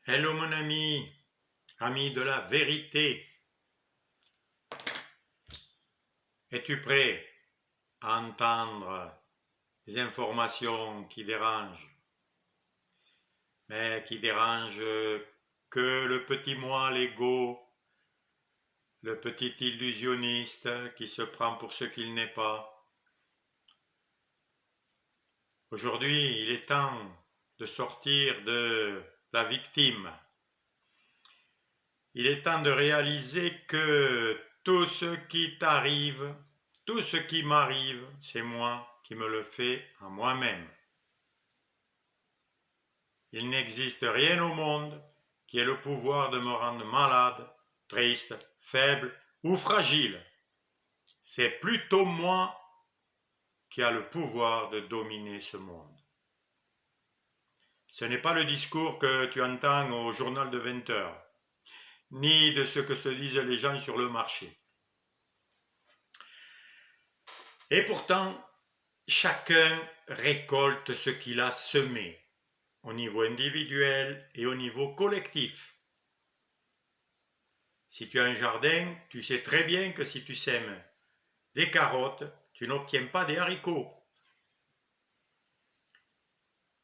Hello mon ami de la vérité. Es-tu prêt à entendre des informations qui dérangent, mais qui dérangent que le petit moi, l'ego, le petit illusionniste qui se prend pour ce qu'il n'est pas? Aujourd'hui, il est temps de sortir de la victime. Il est temps de réaliser que tout ce qui t'arrive, tout ce qui m'arrive, c'est moi qui me le fais à moi-même. Il n'existe rien au monde qui ait le pouvoir de me rendre malade, triste, faible ou fragile. C'est plutôt moi qui a le pouvoir de dominer ce monde. Ce n'est pas le discours que tu entends au journal de 20 heures, ni de ce que se disent les gens sur le marché. Et pourtant, chacun récolte ce qu'il a semé, au niveau individuel et au niveau collectif. Si tu as un jardin, tu sais très bien que si tu sèmes des carottes, tu n'obtiens pas des haricots.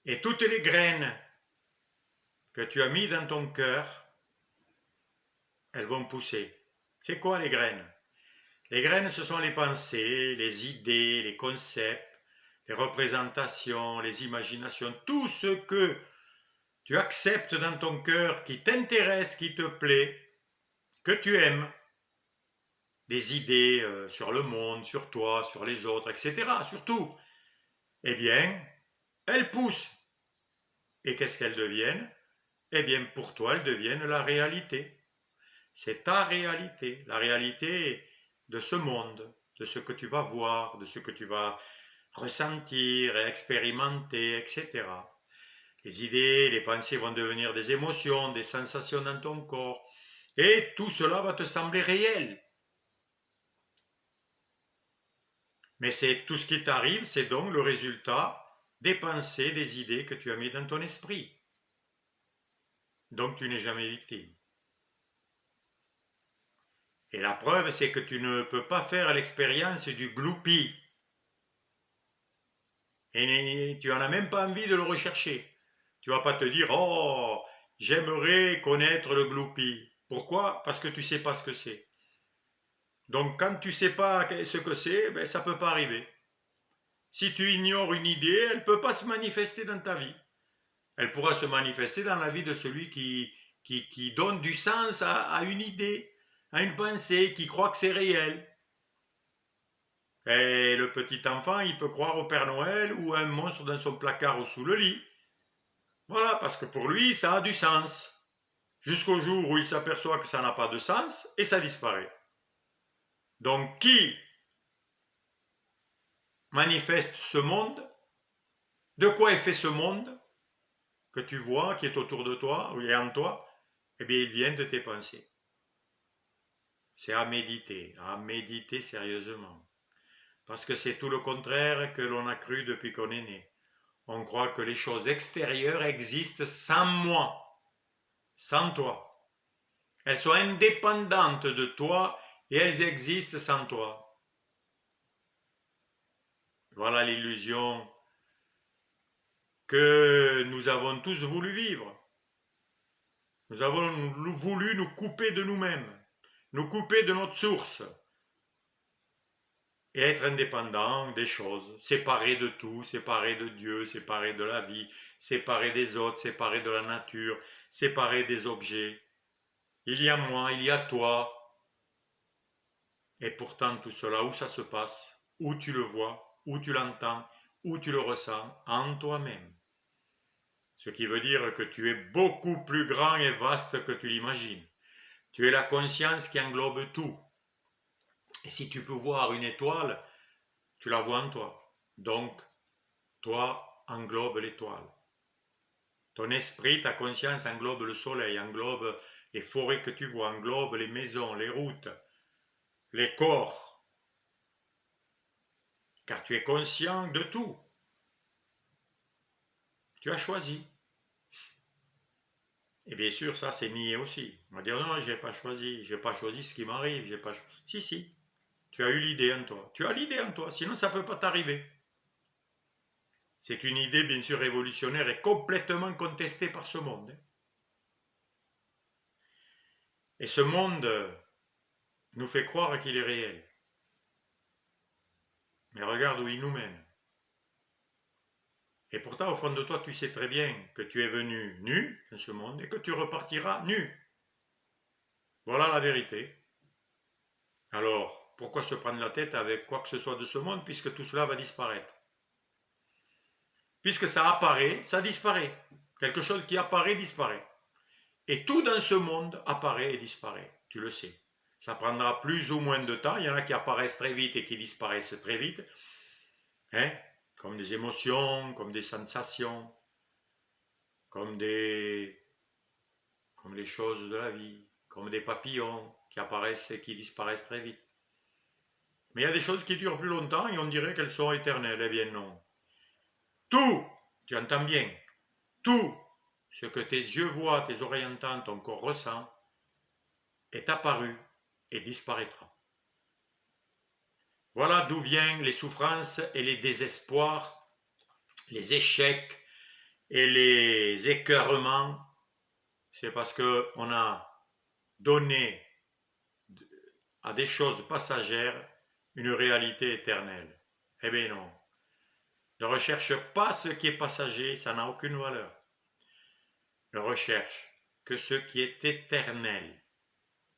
Et toutes les graines que tu as mises dans ton cœur, elles vont pousser. C'est quoi les graines? Les graines, ce sont les pensées, les idées, les concepts, les représentations, les imaginations, tout ce que tu acceptes dans ton cœur, qui t'intéresse, qui te plaît, que tu aimes, des idées sur le monde, sur toi, sur les autres, etc., sur tout, eh bien, elles poussent. Et qu'est-ce qu'elles deviennent? Eh bien, pour toi, elles deviennent la réalité. C'est ta réalité, la réalité de ce monde, de ce que tu vas voir, de ce que tu vas ressentir, expérimenter, etc. Les idées, les pensées vont devenir des émotions, des sensations dans ton corps, et tout cela va te sembler réel. Mais c'est tout ce qui t'arrive, c'est donc le résultat des pensées, des idées que tu as mis dans ton esprit. Donc tu n'es jamais victime. Et la preuve, c'est que tu ne peux pas faire l'expérience du gloupie. Et tu n'en as même pas envie de le rechercher. Tu vas pas te dire, oh, j'aimerais connaître le gloupie. Pourquoi? Parce que tu sais pas ce que c'est. Donc quand tu sais pas ce que c'est, ben, ça peut pas arriver. Si tu ignores une idée, elle peut pas se manifester dans ta vie. Elle pourra se manifester dans la vie de celui qui donne du sens à une idée, à une pensée, qui croit que c'est réel. Et le petit enfant, il peut croire au Père Noël ou à un monstre dans son placard ou sous le lit. Voilà, parce que pour lui, ça a du sens. Jusqu'au jour où il s'aperçoit que ça n'a pas de sens et ça disparaît. Donc, qui manifeste ce monde? De quoi est fait ce monde que tu vois, qui est autour de toi, ou est en toi? Eh bien, il vient de tes pensées. C'est à méditer sérieusement. Parce que c'est tout le contraire que l'on a cru depuis qu'on est né. On croit que les choses extérieures existent sans moi, sans toi. Elles sont indépendantes de toi et elles existent sans toi. Voilà l'illusion que nous avons tous voulu vivre. Nous avons voulu nous couper de nous-mêmes, nous couper de notre source et être indépendants des choses, séparés de tout, séparés de Dieu, séparés de la vie, séparés des autres, séparés de la nature, séparés des objets. Il y a moi, il y a toi. Et pourtant tout cela, où ça se passe? Où tu le vois? Où tu l'entends? Où tu le ressens? En toi-même. Ce qui veut dire que tu es beaucoup plus grand et vaste que tu l'imagines. Tu es la conscience qui englobe tout. Et si tu peux voir une étoile, tu la vois en toi. Donc, toi englobe l'étoile. Ton esprit, ta conscience englobe le soleil, englobe les forêts que tu vois, englobe les maisons, les routes, les corps. Car tu es conscient de tout. Tu as choisi. Et bien sûr, ça, c'est nier aussi. On va dire, non, j'ai pas choisi ce qui m'arrive, j'ai pas choisi. Si, si, tu as eu l'idée en toi. Tu as l'idée en toi, sinon ça ne peut pas t'arriver. C'est une idée, bien sûr, révolutionnaire et complètement contestée par ce monde. Et ce monde nous fait croire qu'il est réel. Mais regarde où il nous mène. Et pourtant, au fond de toi, tu sais très bien que tu es venu nu dans ce monde et que tu repartiras nu. Voilà la vérité. Alors, pourquoi se prendre la tête avec quoi que ce soit de ce monde puisque tout cela va disparaître? Puisque ça apparaît, ça disparaît. Quelque chose qui apparaît, disparaît. Et tout dans ce monde apparaît et disparaît. Tu le sais. Ça prendra plus ou moins de temps. Il y en a qui apparaissent très vite et qui disparaissent très vite. Hein? Comme des émotions, comme des sensations, comme des choses de la vie, comme des papillons qui apparaissent et qui disparaissent très vite. Mais il y a des choses qui durent plus longtemps et on dirait qu'elles sont éternelles. Eh bien non. Tout, tu entends bien, tout ce que tes yeux voient, tes oreilles entendent, ton corps ressent, est apparu et disparaîtra. Voilà d'où viennent les souffrances et les désespoirs, les échecs et les écœurements. C'est parce qu'on a donné à des choses passagères une réalité éternelle. Eh bien non. Ne recherche pas ce qui est passager, ça n'a aucune valeur. Ne recherche que ce qui est éternel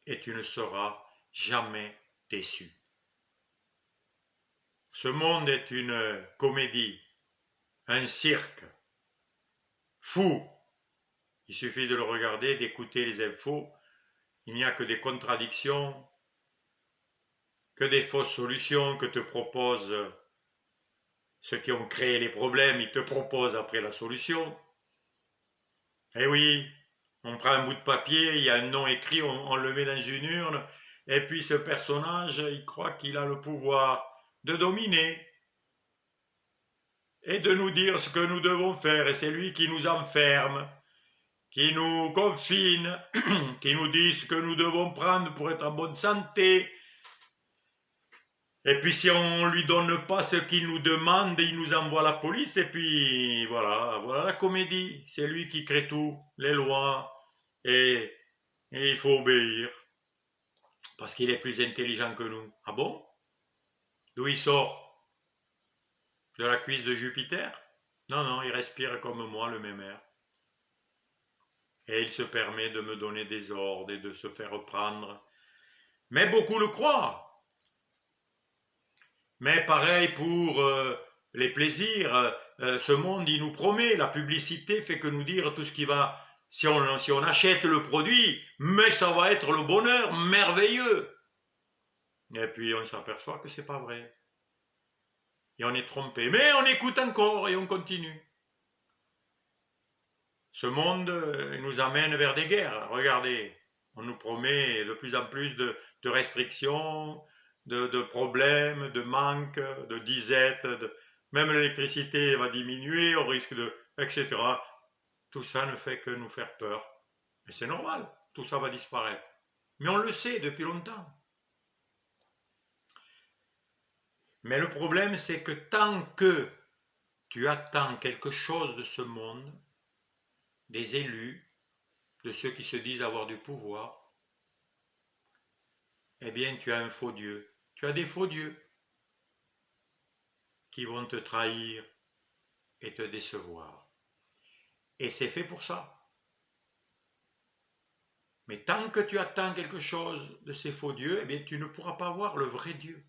et tu ne seras jamais déçu. Ce monde est une comédie, un cirque fou. Il suffit de le regarder, d'écouter les infos. Il n'y a que des contradictions, que des fausses solutions que te proposent ceux qui ont créé les problèmes. Ils te proposent après la solution. Eh oui, on prend un bout de papier, il y a un nom écrit, on le met dans une urne, et puis ce personnage, il croit qu'il a le pouvoir de dominer et de nous dire ce que nous devons faire, et c'est lui qui nous enferme, qui nous confine, qui nous dit ce que nous devons prendre pour être en bonne santé. Et puis si on ne lui donne pas ce qu'il nous demande, il nous envoie la police, et puis voilà, voilà la comédie. C'est lui qui crée tout, les lois, et il faut obéir, parce qu'il est plus intelligent que nous. Ah bon? D'où il sort? De la cuisse de Jupiter? Non, non, il respire comme moi, le même air. Et il se permet de me donner des ordres et de se faire prendre. Mais beaucoup le croient. Mais pareil pour les plaisirs, ce monde, il nous promet, la publicité fait que nous dire tout ce qui va, si on achète le produit, mais ça va être le bonheur merveilleux. Et puis on s'aperçoit que c'est pas vrai. Et on est trompé. Mais on écoute encore et on continue. Ce monde nous amène vers des guerres. Regardez, on nous promet de plus en plus de restrictions, de problèmes, de manques, de disettes, même l'électricité va diminuer, on risque de, etc. Tout ça ne fait que nous faire peur. Et c'est normal, tout ça va disparaître. Mais on le sait depuis longtemps. Mais le problème, c'est que tant que tu attends quelque chose de ce monde, des élus, de ceux qui se disent avoir du pouvoir, eh bien tu as un faux Dieu. Tu as des faux dieux qui vont te trahir et te décevoir. Et c'est fait pour ça. Mais tant que tu attends quelque chose de ces faux dieux, eh bien tu ne pourras pas voir le vrai Dieu,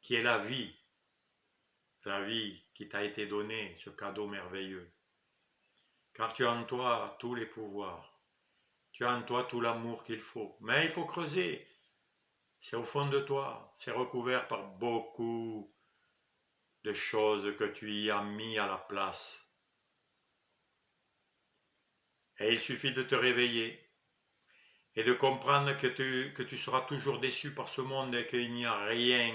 qui est la vie qui t'a été donnée, ce cadeau merveilleux. Car tu as en toi tous les pouvoirs, tu as en toi tout l'amour qu'il faut. Mais il faut creuser, c'est au fond de toi, c'est recouvert par beaucoup de choses que tu y as mis à la place. Et il suffit de te réveiller et de comprendre que tu seras toujours déçu par ce monde et qu'il n'y a rien.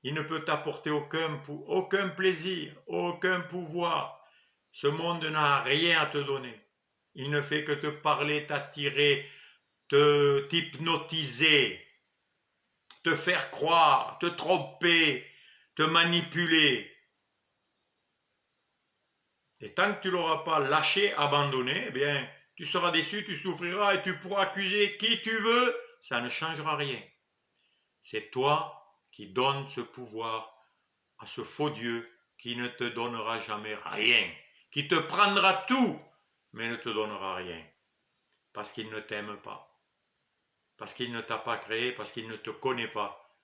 Il ne peut t'apporter aucun plaisir, aucun pouvoir. Ce monde n'a rien à te donner. Il ne fait que te parler, t'attirer, t'hypnotiser, te faire croire, te tromper, te manipuler. Et tant que tu ne l'auras pas lâché, abandonné, eh bien, tu seras déçu, tu souffriras et tu pourras accuser qui tu veux, ça ne changera rien. C'est toi qui donnes ce pouvoir à ce faux Dieu qui ne te donnera jamais rien, qui te prendra tout, mais ne te donnera rien, parce qu'il ne t'aime pas, parce qu'il ne t'a pas créé, parce qu'il ne te connaît pas,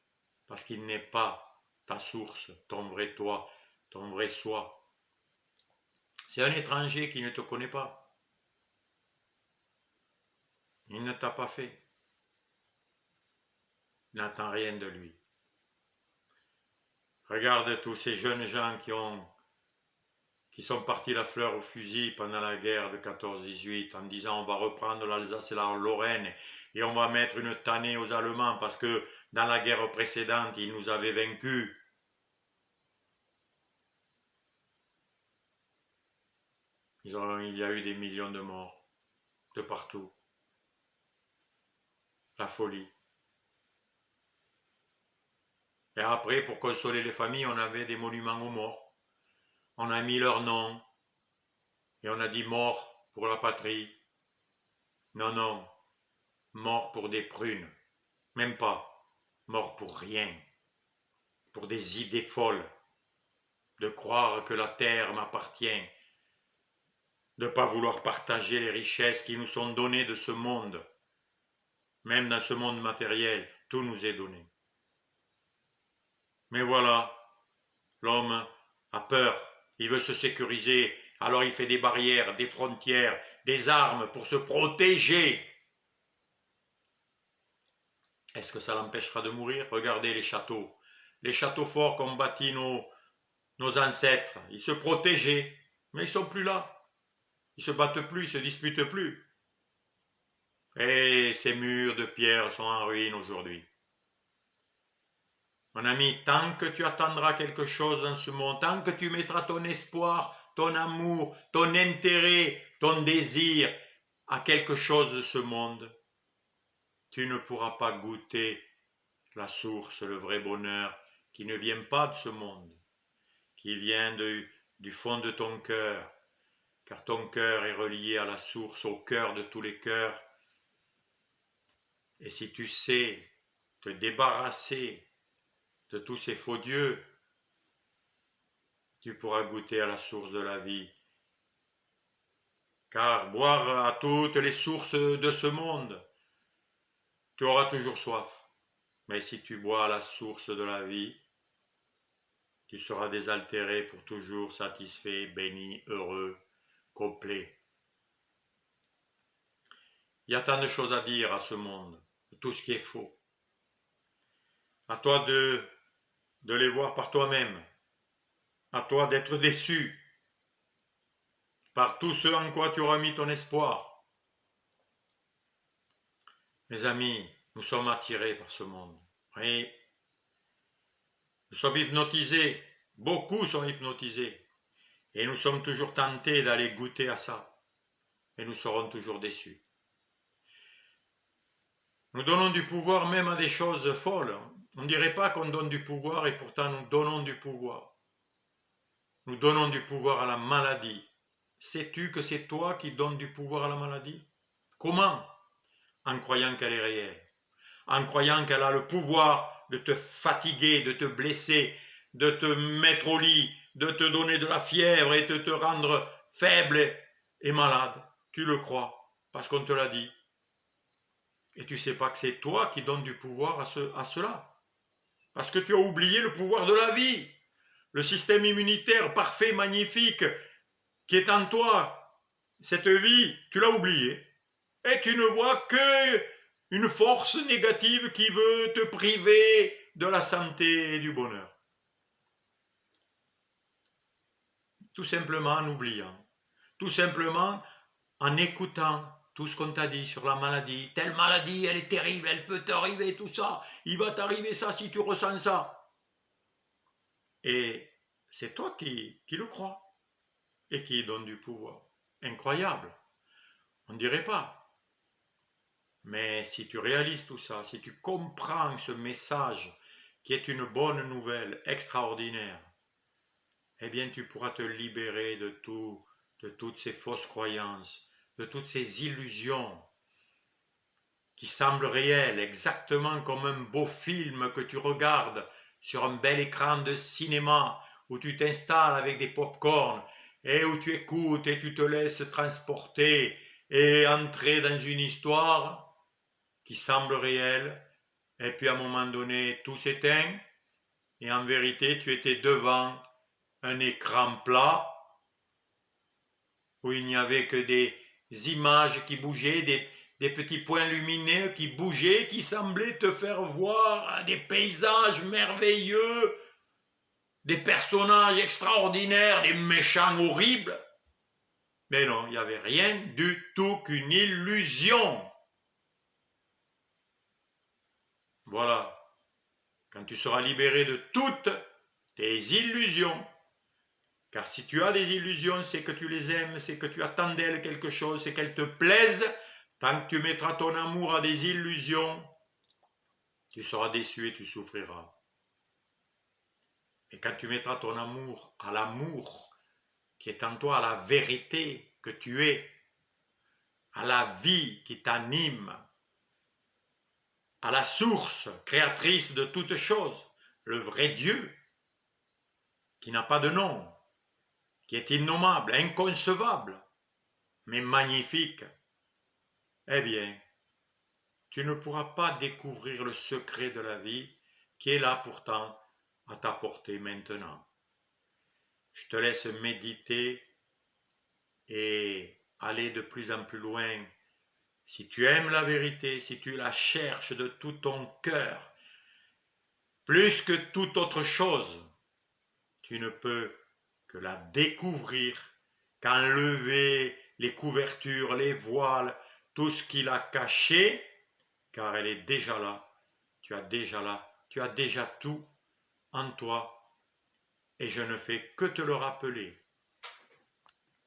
parce qu'il n'est pas ta source, ton vrai toi, ton vrai soi. C'est un étranger qui ne te connaît pas. Il ne t'a pas fait. N'attends rien de lui. Regarde tous ces jeunes gens qui sont partis la fleur au fusil pendant la guerre de 14-18 en disant on va reprendre l'Alsace et la Lorraine et on va mettre une tannée aux Allemands parce que dans la guerre précédente ils nous avaient vaincus. Il y a eu des millions de morts de partout. La folie. Et après, pour consoler les familles, on avait des monuments aux morts. On a mis leur nom et on a dit mort pour la patrie. Non, non, mort pour des prunes. Même pas. Mort pour rien. Pour des idées folles. De croire que la terre m'appartient. De ne pas vouloir partager les richesses qui nous sont données de ce monde. Même dans ce monde matériel, tout nous est donné. Mais voilà, l'homme a peur, il veut se sécuriser, alors il fait des barrières, des frontières, des armes pour se protéger. Est-ce que ça l'empêchera de mourir? Regardez les châteaux forts qu'ont bâtis nos ancêtres, ils se protégeaient, mais ils ne sont plus là. Ils ne se battent plus, ils ne se disputent plus. Et ces murs de pierre sont en ruine aujourd'hui. Mon ami, tant que tu attendras quelque chose dans ce monde, tant que tu mettras ton espoir, ton amour, ton intérêt, ton désir à quelque chose de ce monde, tu ne pourras pas goûter la source, le vrai bonheur qui ne vient pas de ce monde, qui vient du fond de ton cœur, car ton cœur est relié à la source, au cœur de tous les cœurs. Et si tu sais te débarrasser de tous ces faux dieux, tu pourras goûter à la source de la vie. Car boire à toutes les sources de ce monde, tu auras toujours soif. Mais si tu bois à la source de la vie, tu seras désaltéré pour toujours, satisfait, béni, heureux, complet. Il y a tant de choses à dire à ce monde, tout ce qui est faux. À toi de les voir par toi-même. À toi d'être déçu par tout ce en quoi tu auras mis ton espoir. Mes amis, nous sommes attirés par ce monde. Oui. Nous sommes hypnotisés. Beaucoup sont hypnotisés. Et nous sommes toujours tentés d'aller goûter à ça. Et nous serons toujours déçus. Nous donnons du pouvoir même à des choses folles. On ne dirait pas qu'on donne du pouvoir et pourtant nous donnons du pouvoir. Nous donnons du pouvoir à la maladie. Sais-tu que c'est toi qui donnes du pouvoir à la maladie? Comment? En croyant qu'elle est réelle. En croyant qu'elle a le pouvoir de te fatiguer, de te blesser, de te mettre au lit, de te donner de la fièvre et de te rendre faible et malade. Tu le crois parce qu'on te l'a dit. Et tu ne sais pas que c'est toi qui donnes du pouvoir à cela. Parce que tu as oublié le pouvoir de la vie. Le système immunitaire parfait, magnifique, qui est en toi. Cette vie, tu l'as oublié. Et tu ne vois que une force négative qui veut te priver de la santé et du bonheur. Tout simplement en oubliant. Tout simplement en écoutant tout ce qu'on t'a dit sur la maladie. Telle maladie, elle est terrible, elle peut t'arriver, tout ça. Il va t'arriver ça si tu ressens ça. Et c'est toi qui le crois et qui donne du pouvoir. Incroyable. On ne dirait pas. Mais si tu réalises tout ça, si tu comprends ce message qui est une bonne nouvelle extraordinaire, eh bien tu pourras te libérer de toutes ces fausses croyances, de toutes ces illusions qui semblent réelles, exactement comme un beau film que tu regardes sur un bel écran de cinéma où tu t'installes avec des pop-corns et où tu écoutes et tu te laisses transporter et entrer dans une histoire qui semble réelle, et puis à un moment donné tout s'éteint et en vérité tu étais devant un écran plat où il n'y avait que des images qui bougeaient, des petits points lumineux qui bougeaient, qui semblaient te faire voir des paysages merveilleux, des personnages extraordinaires, des méchants horribles. Mais non, il n'y avait rien du tout qu'une illusion. Voilà. Quand tu seras libéré de toutes tes illusions, car si tu as des illusions, c'est que tu les aimes, c'est que tu attends d'elles quelque chose, c'est qu'elles te plaisent. Tant que tu mettras ton amour à des illusions, tu seras déçu et tu souffriras. Et quand tu mettras ton amour à l'amour qui est en toi, à la vérité que tu es, à la vie qui t'anime, à la source créatrice de toutes choses, le vrai Dieu, qui n'a pas de nom, qui est innommable, inconcevable, mais magnifique, eh bien, tu ne pourras pas découvrir le secret de la vie qui est là pourtant à ta portée maintenant. Je te laisse méditer et aller de plus en plus loin. Si tu aimes la vérité, si tu la cherches de tout ton cœur, plus que toute autre chose, tu ne peux que la découvrir, qu'enlever les couvertures, les voiles, tout ce qui l'a caché, car elle est déjà là. Tu as déjà tout en toi, et je ne fais que te le rappeler.